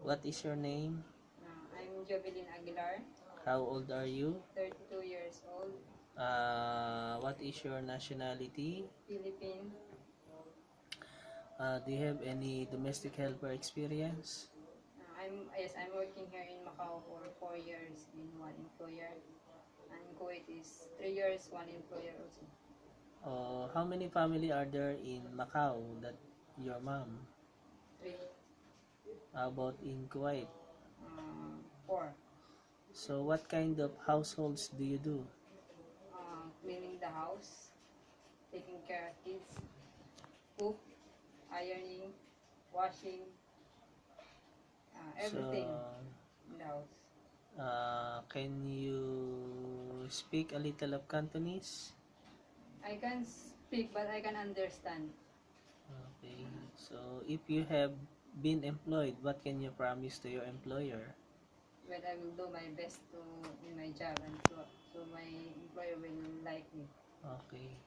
What is your name? I'm Jovelyn Aguilar, How old are you? 32 years old, What is your nationality? Philippine. Do you have any domestic helper experience? I'm working here in Macau for 4 years in one employer, and Kuwait is 3 years one employer also. How many family are there in Macau that your mom? Three, How about in Kuwait? four. So what kind of households do you do? Cleaning the house, taking care of kids, cook, ironing, washing, So, everything in the house. can you speak a little of Cantonese? I can speak, but I can understand. Okay. So, if you have been employed, what can you promise to your employer? But I will do my best to in my job, and so my employer will like me. Okay.